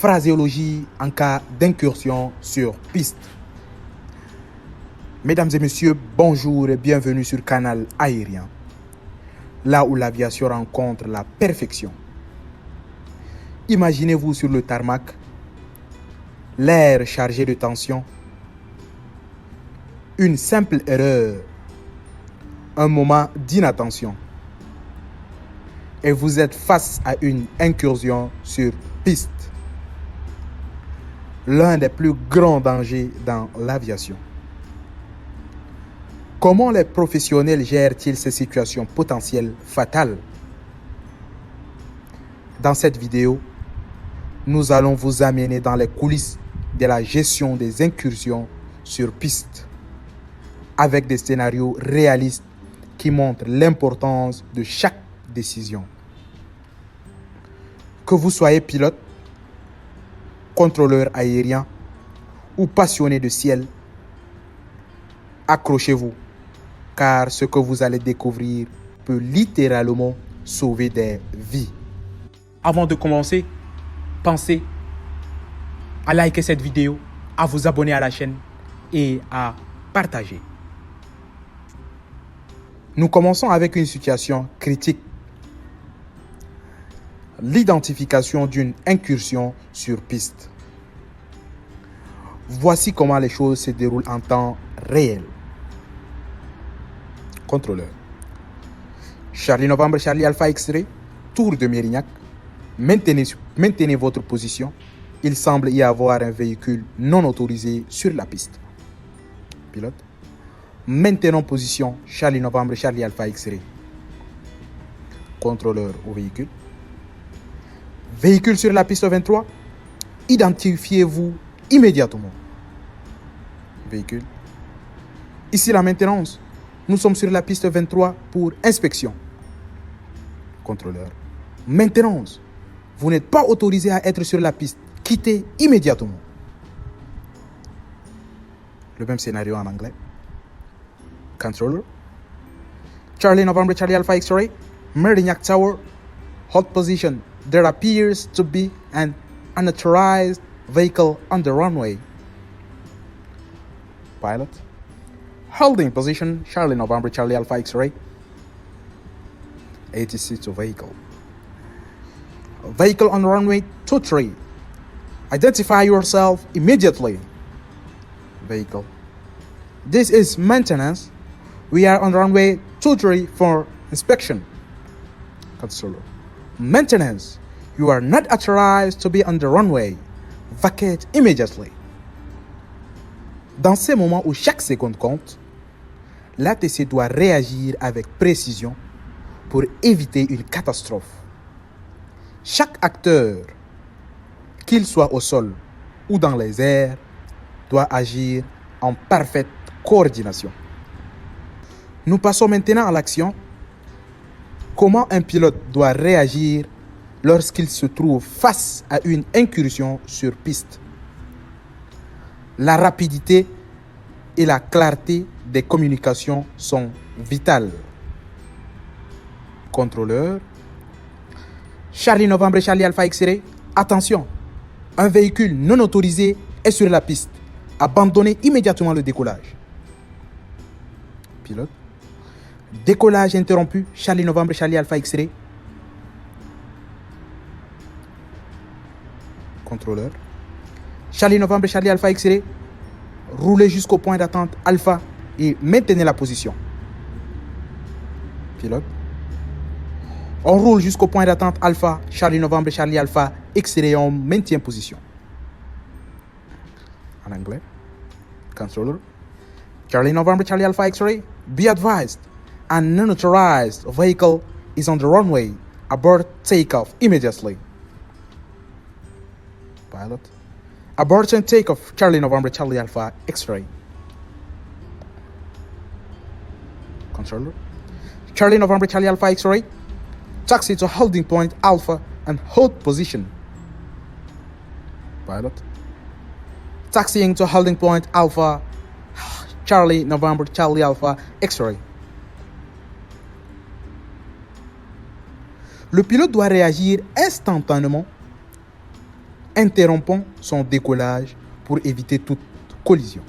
phraséologie en cas d'incursion sur piste. Mesdames et messieurs, bonjour et bienvenue sur Canal Aérien, là où l'aviation rencontre la perfection. Imaginez-vous sur le tarmac, l'air chargé de tension, une simple erreur, un moment d'inattention, et vous êtes face à une incursion sur piste. L'un des plus grands dangers dans l'aviation. Comment les professionnels gèrent-ils ces situations potentielles fatales? Dans cette vidéo, nous allons vous amener dans les coulisses de la gestion des incursions sur piste, avec des scénarios réalistes qui montrent l'importance de chaque décision. Que vous soyez pilote, contrôleur aérien ou passionné de ciel, accrochez-vous, car ce que vous allez découvrir peut littéralement sauver des vies. Avant de commencer, pensez à liker cette vidéo, à vous abonner à la chaîne et à partager. Nous commençons avec une situation critique. L'identification d'une incursion sur piste. Voici comment les choses se déroulent en temps réel. Contrôleur. Charlie Novembre, Charlie Alpha X-Ray, tour de Mérignac. Maintenez votre position. Il semble y avoir un véhicule non autorisé sur la piste. Pilote. Maintenons position. Charlie Novembre, Charlie Alpha X-Ray. Contrôleur au véhicule. Véhicule sur la piste 23. Identifiez-vous immédiatement. Véhicule. Ici la maintenance. Nous sommes sur la piste 23 pour inspection. Contrôleur. Maintenance. Vous n'êtes pas autorisé à être sur la piste. Quittez immédiatement. Le même scénario en anglais. Controller. Charlie November, Charlie Alpha X-Ray. Mérignac Tower. Hot position. There appears to be an unauthorized vehicle on the runway. Pilot. Holding position, Charlie November, Charlie Alpha X-Ray. 86 vehicle. Vehicle on runway 23. Identify yourself immediately. Vehicle. This is maintenance. We are on runway 23 for inspection. Controller. Maintenance. You are not authorized to be on the runway. Vacate immediately. Dans ces moments où chaque seconde compte, l'ATC doit réagir avec précision pour éviter une catastrophe. Chaque acteur, qu'il soit au sol ou dans les airs, doit agir en parfaite coordination. Nous passons maintenant à l'action. Comment un pilote doit réagir lorsqu'il se trouve face à une incursion sur piste? La rapidité et la clarté des communications sont vitales. Contrôleur. Charlie Novembre, Charlie Alpha X-Ray. Attention, un véhicule non autorisé est sur la piste. Abandonnez immédiatement le décollage. Pilote. Décollage interrompu. Charlie Novembre, Charlie Alpha X-Ray. Contrôleur. Charlie Novembre, Charlie Alpha X-Ray. Roulez jusqu'au point d'attente Alpha et maintenez la position. Pilote. On roule jusqu'au point d'attente Alpha, Charlie Novembre, Charlie Alpha X-Ray, on maintient position. En anglais. Controller. Charlie November, Charlie Alpha X-Ray. Be advised. An unauthorized vehicle is on the runway. Abort takeoff immediately. Pilot. Abort and takeoff, Charlie November, Charlie Alpha X-Ray. Controller. Charlie November, Charlie Alpha X-Ray. Taxi to holding point Alpha and hold position. Pilot. Taxiing to holding point Alpha, Charlie November, Charlie Alpha X-Ray. Le pilote doit réagir instantanément interrompons son décollage pour éviter toute collision.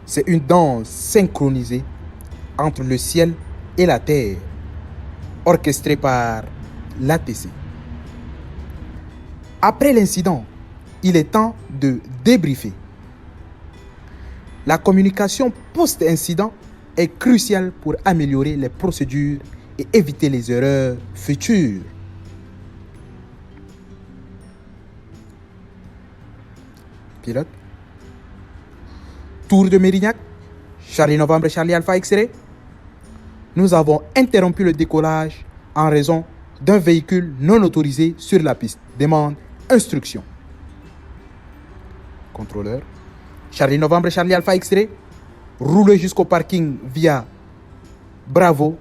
C'est une danse synchronisée entre le ciel et la terre, orchestrée par l'ATC. Après l'incident, il est temps de débriefer. La communication post-incident est cruciale pour améliorer les procédures et éviter les erreurs futures. Pilote. Tour de Mérignac, Charlie Novembre, Charlie Alpha X-Ray. Nous avons interrompu le décollage en raison d'un véhicule non autorisé sur la piste. Demande instruction. Contrôleur. Charlie Novembre, Charlie Alpha X-Ray. Roulez jusqu'au parking via Bravo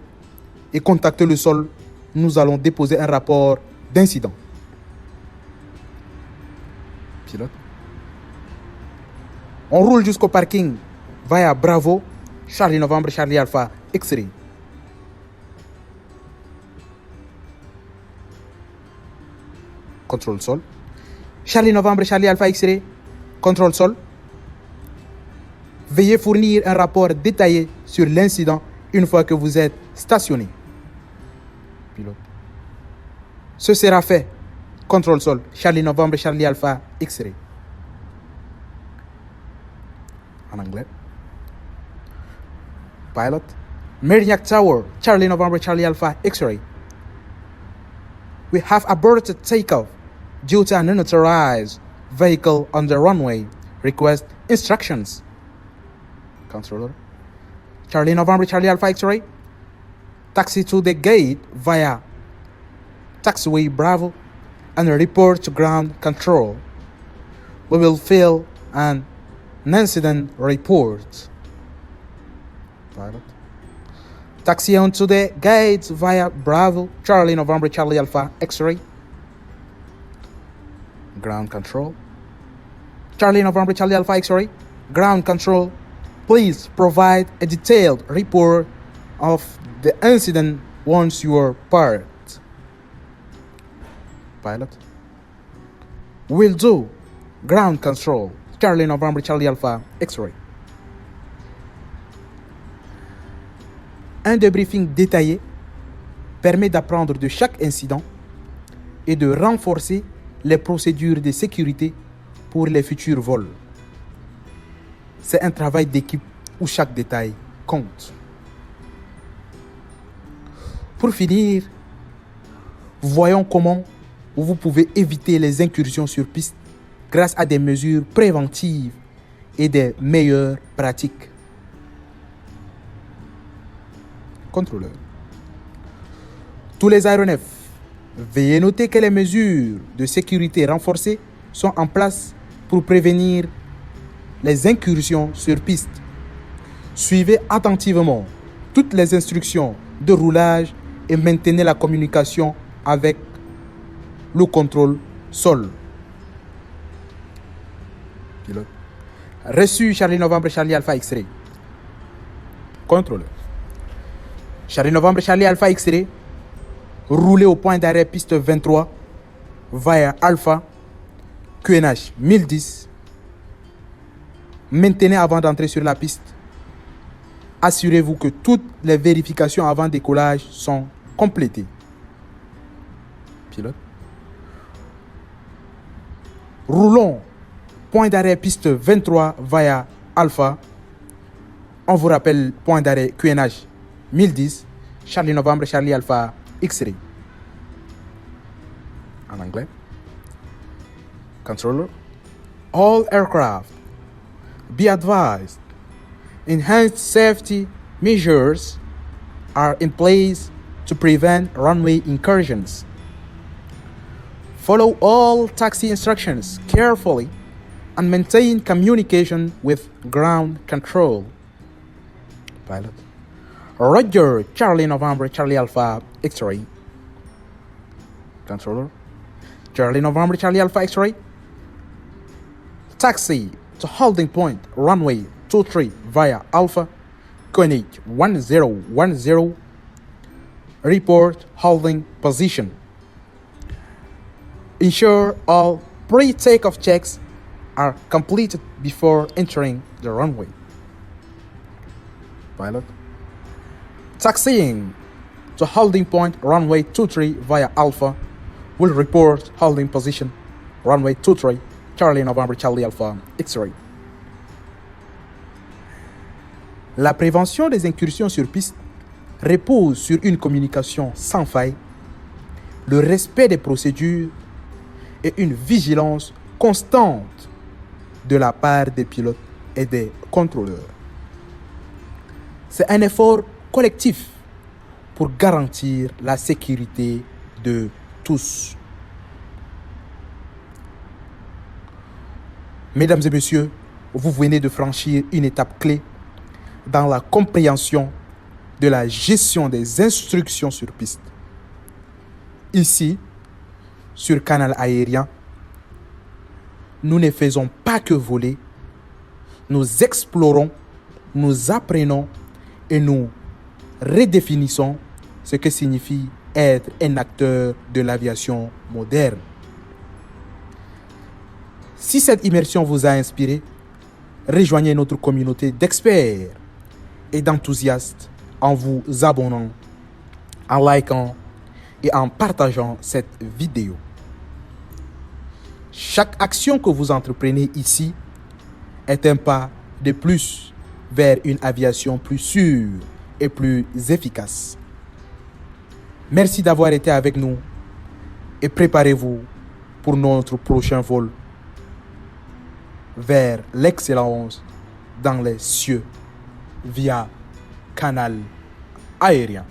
et contactez le sol. Nous allons déposer un rapport d'incident. Pilote. On roule jusqu'au parking via Bravo, Charlie Novembre, Charlie Alpha X-Ray. Contrôle sol. Charlie Novembre, Charlie Alpha X-Ray. Contrôle sol. Veuillez fournir un rapport détaillé sur l'incident une fois que vous êtes stationné. Pilote. Ce sera fait. Contrôle sol. Charlie Novembre, Charlie Alpha X-Ray. En anglais. Pilot. Mérignac Tower, Charlie November, Charlie Alpha X-Ray. We have aborted takeoff due to an unauthorized vehicle on the runway. Request instructions. Controller. Charlie November, Charlie Alpha X-Ray. Taxi to the gate via taxiway Bravo and report to ground control. We will fill an incident report. Pilot. Taxi onto the gate via Bravo, Charlie November, Charlie Alpha X-Ray. Ground control. Charlie November, Charlie Alpha X-Ray. Ground control. Please provide a detailed report of the incident once you are parked. Pilot. Will do. Ground control. Charlie November, Charlie Alpha X-Ray. Un débriefing détaillé permet d'apprendre de chaque incident et de renforcer les procédures de sécurité pour les futurs vols. C'est un travail d'équipe où chaque détail compte. Pour finir, voyons comment vous pouvez éviter les incursions sur piste grâce à des mesures préventives et des meilleures pratiques. Contrôleur. Tous les aéronefs, veuillez noter que les mesures de sécurité renforcées sont en place pour prévenir les incursions sur piste. Suivez attentivement toutes les instructions de roulage et maintenez la communication avec le contrôle sol. Pilote. Reçu Charlie Novembre, Charlie Alpha X-Ray. Contrôleur. Charlie Novembre, Charlie Alpha X-Ray. Roulez au point d'arrêt piste 23 via Alpha QNH 1010. Maintenez avant d'entrer sur la piste. Assurez-vous que toutes les vérifications avant décollage sont complétées. Pilote. Roulons point d'arrêt piste 23 via Alpha. On vous rappelle point d'arrêt QNH 1010, Charlie Novembre, Charlie Alpha X-Ray. En anglais. Controller. All aircraft, be advised, enhanced safety measures are in place to prevent runway incursions. Follow all taxi instructions carefully and maintain communication with ground control. Pilot. Roger, Charlie November, Charlie Alpha X-Ray. Controller. Charlie November, Charlie Alpha X-Ray. Taxi to holding point, runway 23 via Alpha, QNH 1010. Report holding position. Ensure all pre-takeoff checks are completed before entering the runway. Pilot. Taxiing to holding point runway 23 via Alpha will report holding position runway 23 Charlie November Charlie Alpha X-ray. La prévention des incursions sur piste repose sur une communication sans faille, le respect des procédures et une vigilance constante de la part des pilotes et des contrôleurs. C'est un effort collectif pour garantir la sécurité de tous. Mesdames et messieurs, vous venez de franchir une étape clé dans la compréhension de la gestion des instructions sur piste. Ici, sur Canal Aérien, nous ne faisons pas que voler, nous explorons, nous apprenons et nous redéfinissons ce que signifie être un acteur de l'aviation moderne. Si cette immersion vous a inspiré, rejoignez notre communauté d'experts et d'enthousiastes en vous abonnant, en likant et en partageant cette vidéo. Chaque action que vous entreprenez ici est un pas de plus vers une aviation plus sûre et plus efficace. Merci d'avoir été avec nous et préparez-vous pour notre prochain vol vers l'excellence dans les cieux via Canal Aérien.